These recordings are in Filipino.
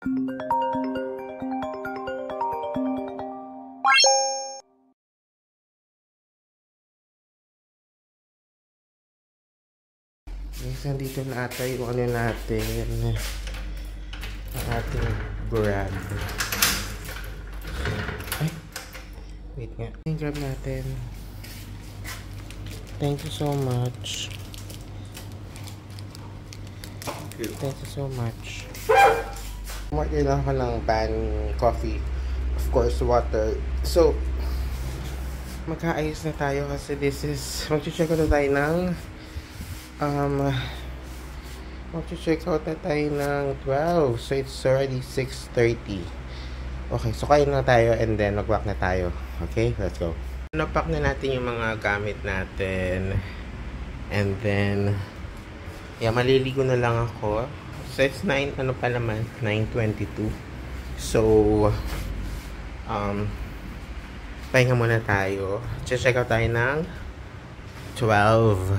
Guys, nandito na ata yung ano natin, ang ating grab. Ay, wait nga. Yung grab natin. Thank you so much. Thank you so much. Kailangan ko ng pan, coffee, of course, water. So, magkaayos na tayo kasi this is, mag-check out na tayo ng mag-check out na tayo ng 12. So, it's already 6:30. Okay, so kain na tayo and then mag-walk na tayo. Okay, let's go. Napak na natin yung mga gamit natin. And then, yeah, maliligo na lang ako. So, it's 9, ano pa naman? 9:22. So, pahinga muna tayo. Check out tayo ng 12.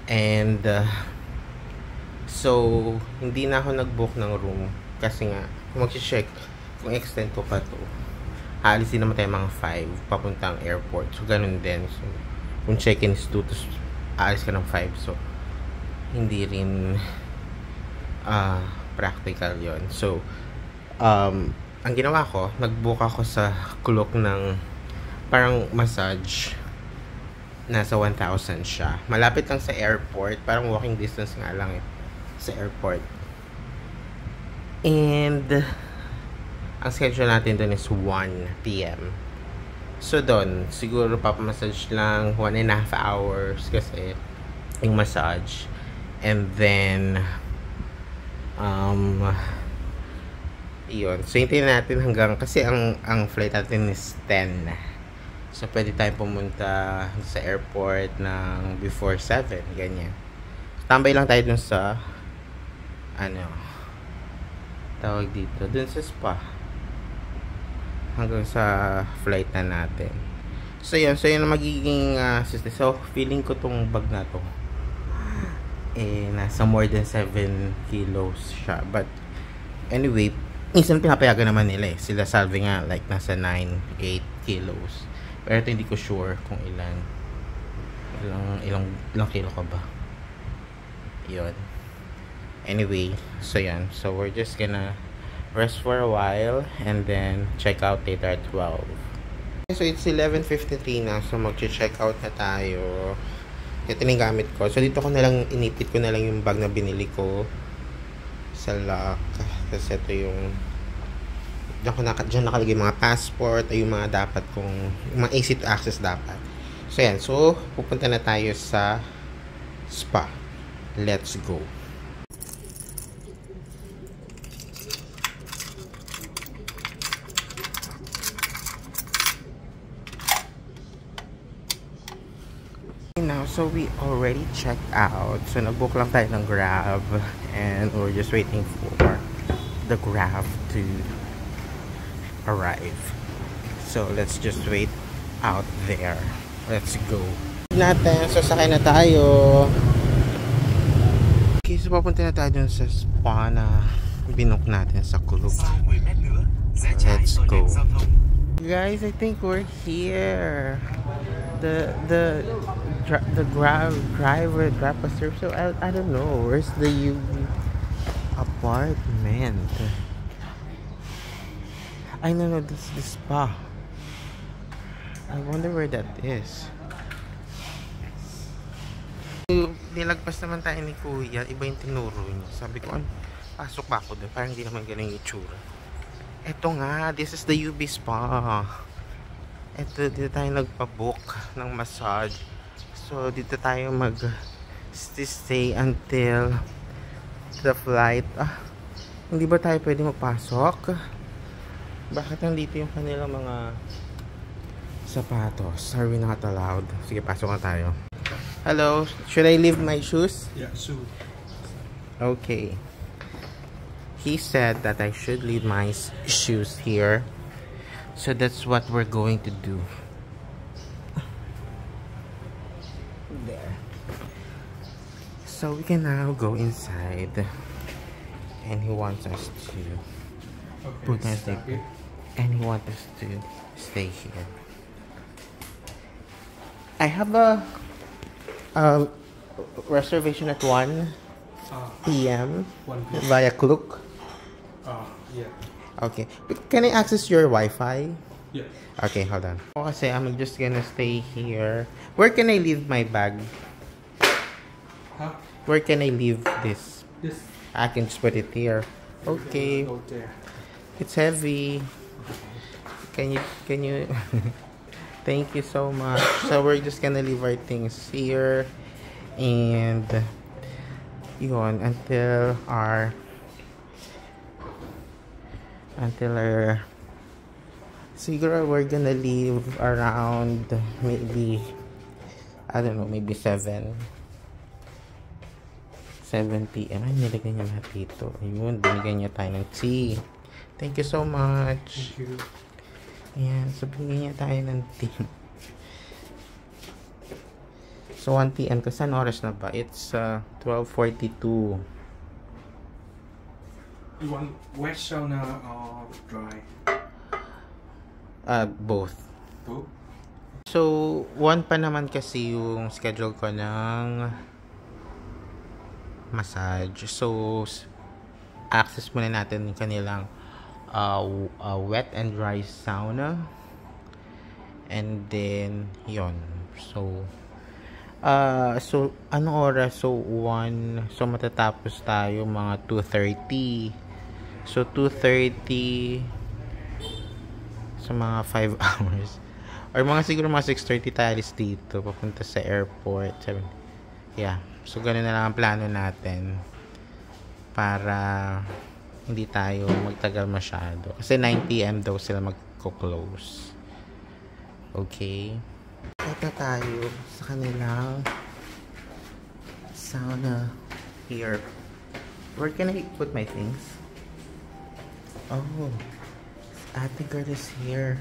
And, so, hindi na ako nag-book ng room. Kasi nga, mag-check kung extend ko pa to. Aalisin naman tayo mga 5 papuntang airport. So, ganun din. So, kung check-in is 2, tapos aalis ka ng 5. So, hindi rin practical yon. So, ang ginawa ko, nag-book ako sa Klook ng parang massage. Nasa 1,000 siya. Malapit lang sa airport. Parang walking distance nga lang eh. Sa airport. And, ang schedule natin doon is 1 p.m. So, doon, siguro papamassage lang 1.5 hours kasi yung massage. And then, yun. So, hintayin natin hanggang, kasi ang flight natin is 10. So, pwede tayong pumunta sa airport ng before 7. Ganyan. Tambay lang tayo dun sa, tawag dito, dun sa spa. Hanggang sa flight na natin. So, yun. So, yun ang magiging system. So, feeling ko tong bag na to. Nasa more than 7 kilos siya. But, anyway, minsan pinapayagan naman nila eh. Sila Salve nga, like, nasa 9, 8 kilos. Pero ito hindi ko sure kung ilang kilo ka ba. Yun. Anyway, so yan. So, we're just gonna rest for a while and then check out later at 12. So, it's 11:53 na. So, mag-check out na tayo. Ito yung gamit ko. So, dito ko na lang, inipit ko na lang yung bag na binili ko sa lock. Kasi ito yung dyan nakalagay yung mga passport ay yung mga dapat kong, yung mga easy to access dapat. So, yan. So, pupunta na tayo sa spa. Let's go. Now, so we already checked out. So, nag-book lang tayo ng Grab and we're just waiting for the Grab to arrive. So, let's just wait out there. Let's go. Natin, so sakay na tayo. Okay, so papunta na tayo dun sa spa na binook natin sa Klook. Let's go. Guys, I think we're here. The Grab driver drop us through. So I don't know. Where's the apartment? I don't know. This is the spa. I wonder where that is. Nilagpas naman tayo ni Kuya. Iba yung tinuro niya. Sabi ko, pasok ba ako doon? Parang hindi naman ganun yung itsura. Eto nga, this is the UB Spa. Eto, dito tayo nagpa-book ng massage. So, dito tayo mag-stay until the flight. Hindi ba tayo pwede magpasok? Bakit nandito yung kanilang mga sapatos? Are we not allowed? Sige, pasok na tayo. Hello, should I leave my shoes? Yeah, sure. Okay. He said that I should leave my shoes here. So that's what we're going to do. There. So we can now go inside. and he wants us to put our sticker, and he wants us to stay here. I have a reservation at 1 p.m. via Klook. Yeah. Okay. Can I access your Wi-Fi? Yeah. Okay, hold on. Kasi I'm just gonna stay here. Where can I leave my bag? Huh? Where can I leave this? This. I can just put it here. Okay. Go there. It's heavy. Can you Thank you so much. So we're just gonna leave our things here and yun until our siguro we're gonna leave around maybe I don't know, maybe 7 p.m. Ay, nilagay niya lahat dito. Ayun, binigyan niya tayo ng tea. Thank you so much. Thank you. Ayan, so binigyan niya tayo ng tea. So 1 p.m. kasi ano oras na ba? It's 12:42. You want wet sauna or dry? Both. Both? So 1 pa naman kasi yung schedule ko ng massage. So access muna natin yung kanilang wet and dry sauna, and then yon. So anong oras? So 1, so matatapos tayo mga 2:30. So 2:30 sa mga 5 hours or mga siguro mga 6:30 tayo dito papunta sa airport. Yeah, so ganun na lang ang plano natin para hindi tayo magtagal masyado. Kasi 9 p.m. daw sila magko-close. Okay. Ito tayo sa kanilang sauna here. Where can I put my things? Oh, Ate girl is here.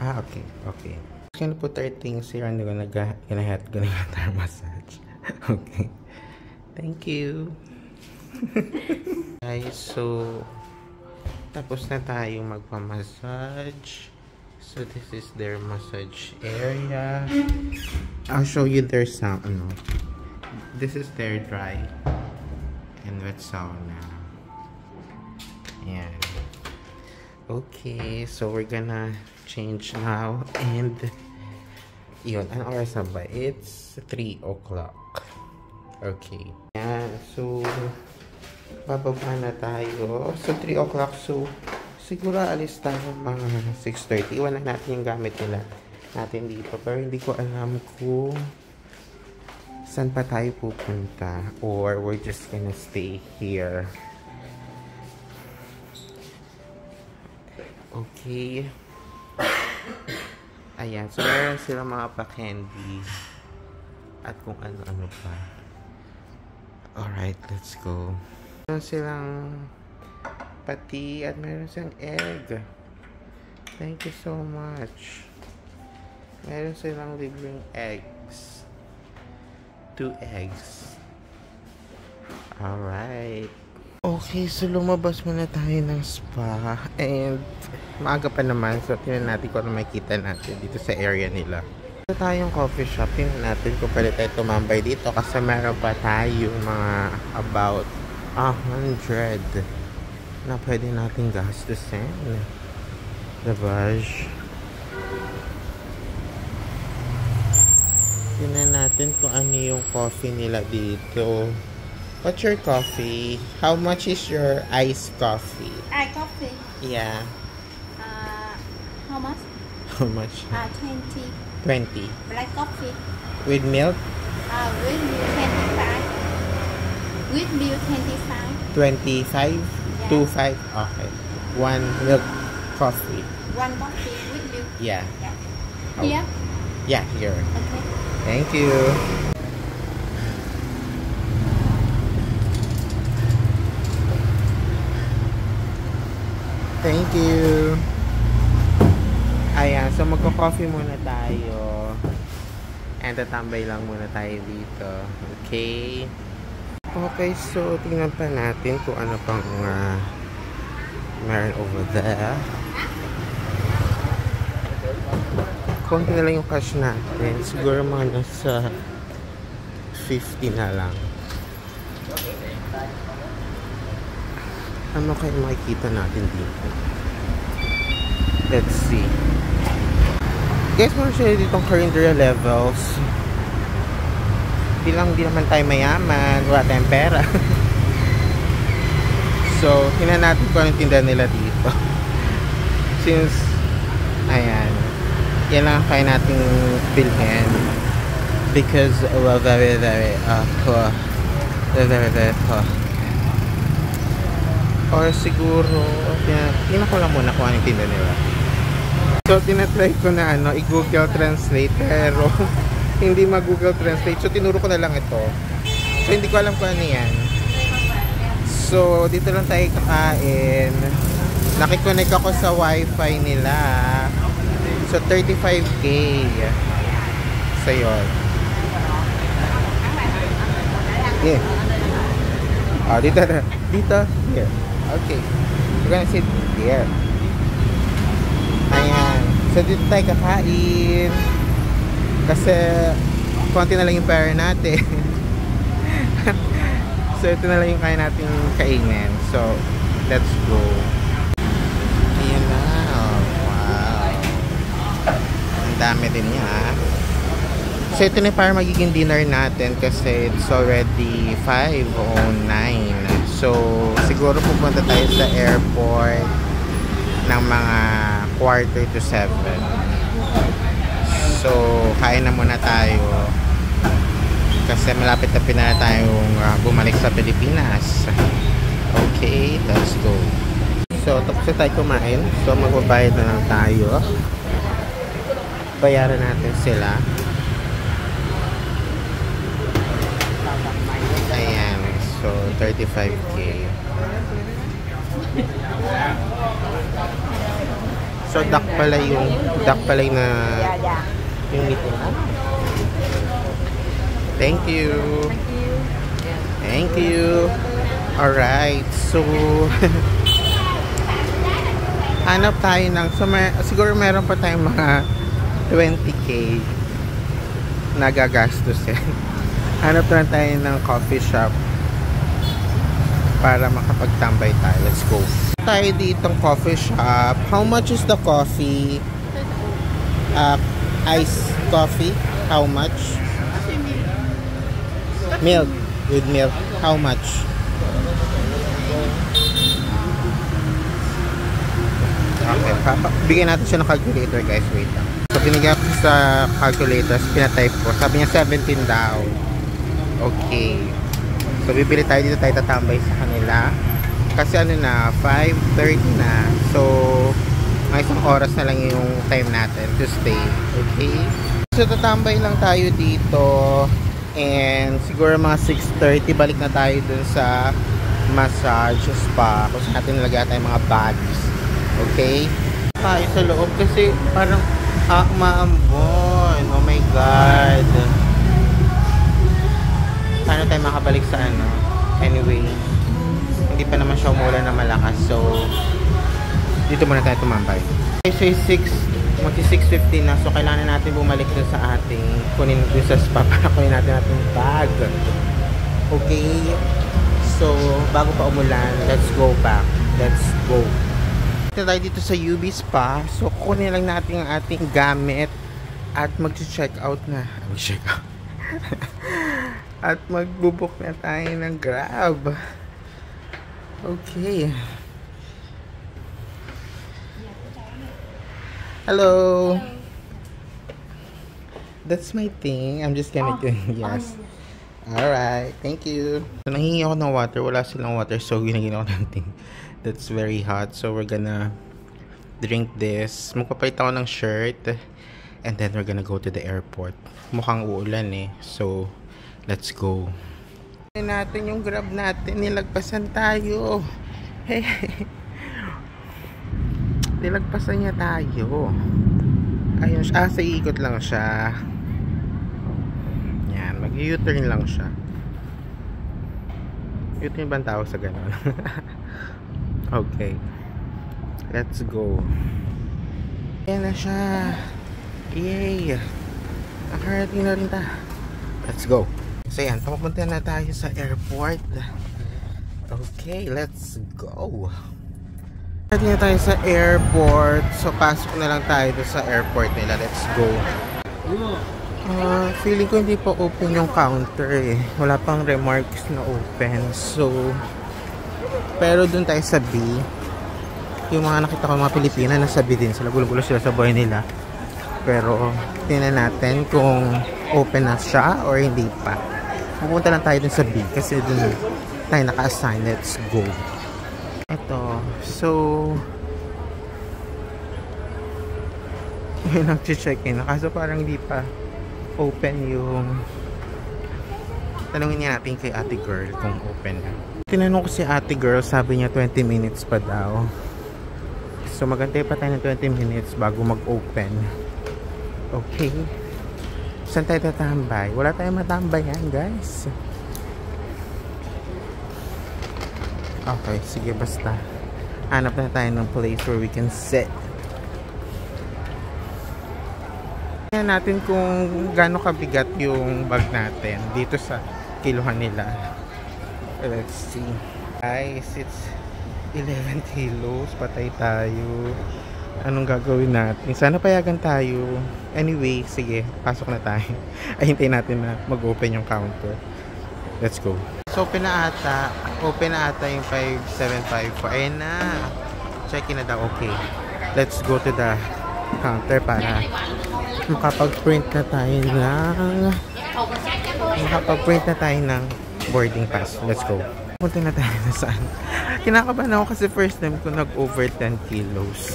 Okay, okay. Just gonna put our things here and gonna get our massage. Okay. Thank you. Guys, so tapos na tayong magpa-massage. So this is their massage area. I'll show you their sauna. This is their dry and wet sauna. Yan. Okay, so we're gonna change now and yun, ano oras na ba? It's 3 o'clock. Okay. Yan. So, bababa na tayo. So, 3 o'clock. So, siguro alis tayo mga 6:30. Iwan na natin yung gamit nila natin dito. Pero hindi ko alam kung saan pa tayo pupunta. Or we're just gonna stay here. Okay. Ayan. So, meron silang mga pa-candy. At kung ano-ano pa. Alright, let's go. Meron silang pati at meron silang egg. Thank you so much. Meron silang libreng eggs. 2 eggs. Alright. Okay, so lumabas muna tayo ng spa. And maaga pa naman. So, tingnan natin kung ano makikita natin dito sa area nila. Ito tayong coffee shop. Tingnan natin kung pwede tayo tumambay dito. Kasi meron pa tayo mga about 100 na pwede natin gastusin. Diba? Tingnan natin kung ano yung coffee nila dito. What's your coffee? How much is your iced coffee? Iced coffee. Yeah. How much? How much? 20. 20. Black coffee. With milk? With milk 25. With milk 25. 25? Yeah. 25? Okay. 1 milk coffee. 1 coffee with milk. Yeah. Yeah. Oh. Here? Yeah, here. Okay. Thank you. Thank you. Ayan, so magko-coffee muna tayo. And tatambay lang muna tayo dito. Okay? Okay, so tingnan pa natin kung ano pang meron over there. Konti na lang yung cash natin. Siguro mga nasa 50 na lang. Ano kayo makikita natin dito? Let's see. Guys, meron siya ditong carinderia levels. Di naman tayo mayaman. Wala tayong pera. So, tingnan natin kung anong tindahan nila dito. Since, ayan. Yan lang kaya nating bilhin. Because we're very, very poor. We're very, very poor. Or siguro, tingnan ko lang muna kung anong tindahan nila. So, tinatry ko na i-Google Translate. Pero, hindi mag-Google Translate. So, tinuro ko na lang ito. So, hindi ko alam kung ano yan. So, dito lang tayo kakain. Nakikonnect ako sa wifi nila. So, 35K. So, yun. Yeah. Oh, dito na. Dito. Here. Okay. We're gonna sit here. Ayan. So, dito tayo kakain. Kasi konti na lang yung pera natin. So ito na lang yung kaya natin kainin. So let's go. Ayan na. Oh, wow. Ang dami din niya. So ito na para magiging dinner natin kasi it's already 5:09. So siguro pupunta tayo sa airport ng mga 6:45. So, kain na muna tayo kasi malapit na tayong bumalik sa Pilipinas. Okay, let's go. So, tapos na tayo kumain. So, magbabayad na lang tayo. Bayaran natin sila. Ayan. So, 35K. So, duck pala yung yung meeting. Thank you. Thank you. Alright. So, hanap tayo ng, so siguro meron pa tayong mga 20K na gagastusin. Hanap na tayo ng coffee shop para makapagtambay tayo. Let's go. Tayo ditong coffee shop. How much is the coffee? Iced coffee, how much? Milk, with milk, how much? Okay, bigyan natin siya ng calculator guys, wait lang. So binigyan ko sa calculator, pinatype ko, sabi niya 17 daw. Okay, so bibili tayo dito, tayo tatambay sa kanila. Kasi ano na, 5:30 na, so may isang oras na lang yung time natin to stay. Okay? So, tatambay lang tayo dito. And siguro mga 6:30, balik na tayo dun sa massage spa. Kung saan natin nilagay tayo mga bags. Okay? Tayo sa loob kasi parang maambon. Oh my God. Paano tayo makabalik sa ano? Anyway, hindi pa naman siya umulan na malakas. So, dito muna tayo tumambay. Okay, so 6:50 na. So, kailangan natin bumalik dun sa ating kunin dun sa spa para kunin natin ating bag. Okay? So, bago pa umulan, let's go back. Let's go. Dito tayo dito sa UB Spa. So, kunin lang natin ang ating gamit at mag-check out na. Mag-check out. At magbubook na tayo ng Grab. Okay. Hello. That's my thing. I'm just gonna do. Yes. Alright. Thank you. So, nanghingi ako ng water. Wala silang water. So, ginagin ako ng thing. That's very hot. So, we're gonna drink this. Magpapalit ako ng shirt. And then, we're gonna go to the airport. Mukhang uulan eh. So, let's go. Natin yung Grab natin. Nilagpasan tayo. Hey. Nilagpasan niya tayo. Ayun siya. Sa ikot lang siya. Yan. Mag-U-turn lang siya. Ito yung bang tawag sa ganon. Okay, let's go. Ayan na siya. Yay! Nakarating na rin ta. Let's go. So yan, papunta na tayo sa airport. Okay, let's go. Nakarating na tayo sa airport. So pasok na lang tayo sa airport nila. Let's go. Feeling ko hindi pa open yung counter eh. Wala pang remarks na open. So pero dun tayo sa B. Yung mga nakita ko mga Pilipina nasa B din sila. Gulo-gulo sila sa buhay nila. Pero tingnan natin kung open na siya or hindi pa. Pupunta lang tayo dun sa B kasi dun tayo naka-assign. Let's go. Ito. So yun ang check-in. Kaso parang hindi pa open yung tanungin niya natin kay ate girl kung open na. Tinanong ko si ate girl, sabi niya 20 minutes pa daw. So magantay pa tayo ng 20 minutes bago mag-open. Okay. Saan tayo tatambay? Wala tayong matambayan guys. Okay, sige basta. Hanap na tayo ng place where we can sit. Tingnan natin kung gaano kabigat yung bag natin dito sa kiluhan nila. Let's see. Guys, it's 11 kilos. Patay tayo. Anong gagawin natin? Sana payagan tayo. Anyway, sige. Pasok na tayo. Ay, hintayin natin na mag-open yung counter. Let's go. So, open na ata. Open na ata yung 5754. Ayan na. Check-in na daw. Okay. Let's go to the counter para makapag-print na tayo ng boarding pass. Let's go. Punta na tayo na saan. Kinakabahan ako kasi first time ko nag-over 10 kilos.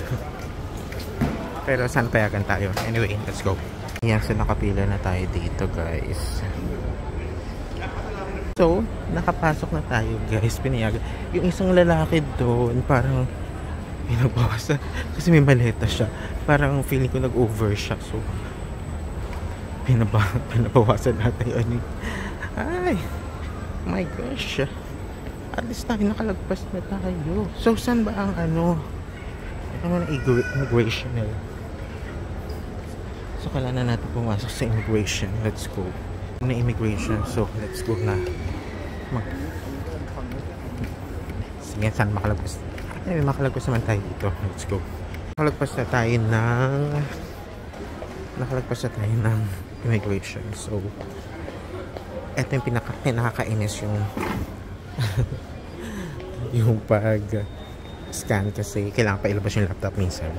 Pero saan payagan tayo? Anyway, let's go. Ayan, so nakapila na tayo dito guys. So, nakapasok na tayo guys. Pinayagan. Yung isang lalaki doon, parang pinagbawasan. Kasi may maleta siya. Parang feeling ko nag-over siya. So, pinabawasan natin yun. Ay, my gosh. At least tayo nakalagpas na tayo. So, saan ba ang ano na immigration nila? So, kailangan natin pumasok sa immigration. Let's go. Na immigration. So, let's go na. Sige, saan makalagpas? Ay, makalagpas naman tayo dito. Let's go. Nakalagpas na tayo ng immigration. So, eto yung pinakakainis yung yung pag-scan kasi kailangan pa ilabas yung laptop minsan.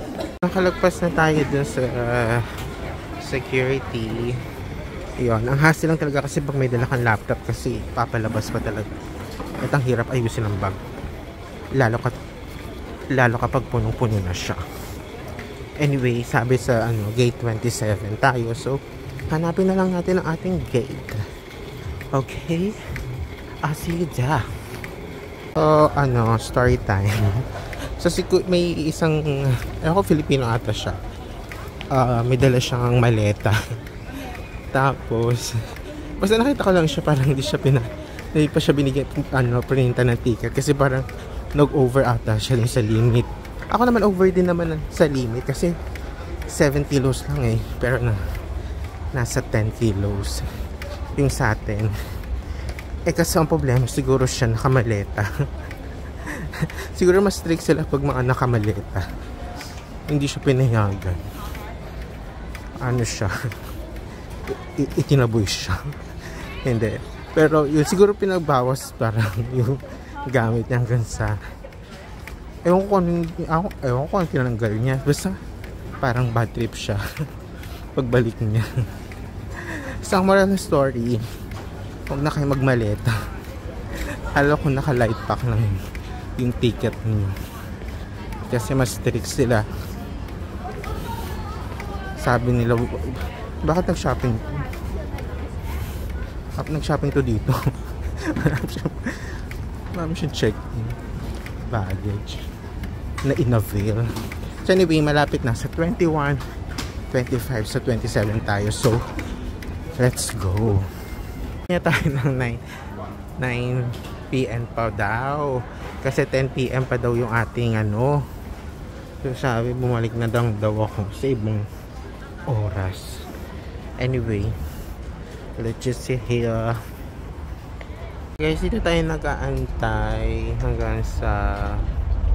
Nakalagpas na tayo dun sa security. Yun, ang hassle lang talaga kasi pag may dala kang laptop kasi papalabas pa talaga. At ang hirap ayusin ang bag. Lalo kapag punong-puno na siya. Anyway, sabi sa gate 27 tayo. So, hanapin na lang natin ang ating gate. Okay? I'll see you there. So, story time. So, may isang, Filipino ata siya. May dala siyang maleta. Tapos, basta nakita ko lang siya, parang hindi pa siya binigyan, printa ng ticket. Kasi parang, nag-over ata siya sa limit. Ako naman over din naman sa limit kasi 7 kilos lang eh. Pero nasa 10 kilos yung sa atin. Eh kasi ang problema siguro siya nakamaleta. Siguro mas strict sila pag mga nakamaleta. Hindi siya pinayagan. Siya itinaboy siya. Hindi. Pero yun siguro pinagbawas parang yung gamit niya hanggang sa ewan ko anong tinanggal niya. Basta parang bad trip siya pagbalik niya. Isang moral na story, huwag na kayo magmaleta. Alam ko naka-light pack lang yung ticket niyo kasi mas strict sila. Sabi nila, bakit nag-shopping to? Bakit nag-shopping to dito? Marami siyang check-in baggage na in-avail. So anyway, malapit na sa 21, 25, sa 27 tayo. So, let's go. Kaya tayo ng 9 PM pa daw. Kasi 10 PM pa daw yung ating ano. So sabi, bumalik na daw ako sa ibang oras. Anyway, let's just sit here. Guys, dito tayo nag-aantay hanggang sa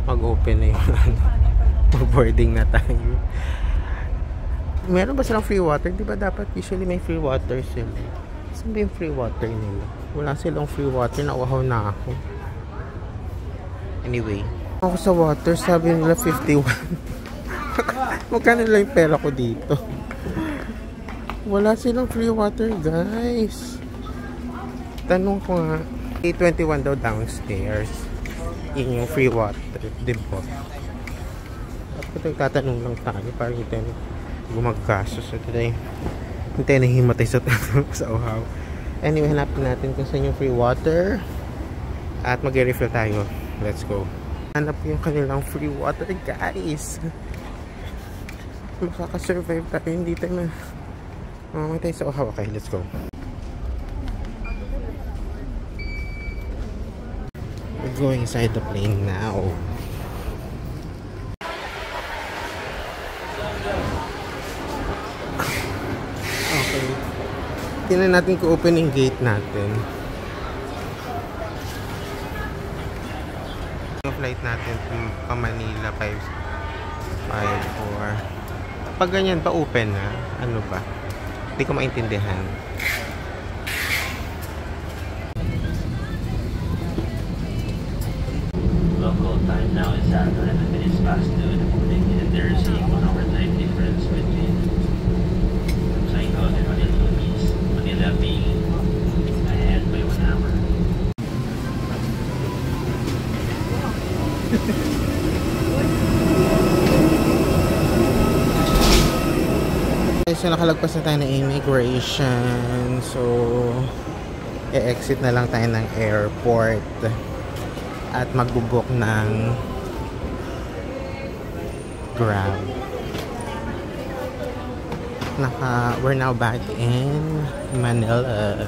mag-open na yung mag-boarding na tayo. Meron ba silang free water? Di ba dapat usually may free water sila? Saan ba yung free water nila? Wala silang free water. Nauhaw na ako. Anyway, ako sa water, sabi nila 51. Magkano lang yung pera ko dito? Wala silang free water, guys. Tanong ko nga, 821 daw downstairs. Yun yung free water, diba? Dapat nagtatanong lang tayo para hindi tayo gumagkaso sa today. Hindi tayo nahimatay sa uhaw. Anyway, hanapin natin kung saan yung free water. At mag-refill tayo. Let's go. Hanap yung kanilang free water, guys. Makaka-survive tayo. Hindi tayo na mamamatay sa uhaw. Okay, let's go. We're going inside the plane now. Okay. Tingnan natin kung open yung gate natin. Yung flight natin pa Manila 554. Pag ganyan pa open na, ano ba? Hindi ko maintindihan. Local time now is at 11 minutes past noon, and there is a 1-hour time difference between Saigon and Manila, Philippines. Manila being ahead by 1 hour. So nakalagpas na tayo ng immigration. So e-exit na lang tayo ng airport at mag-book ng Grab. We're now back in Manila.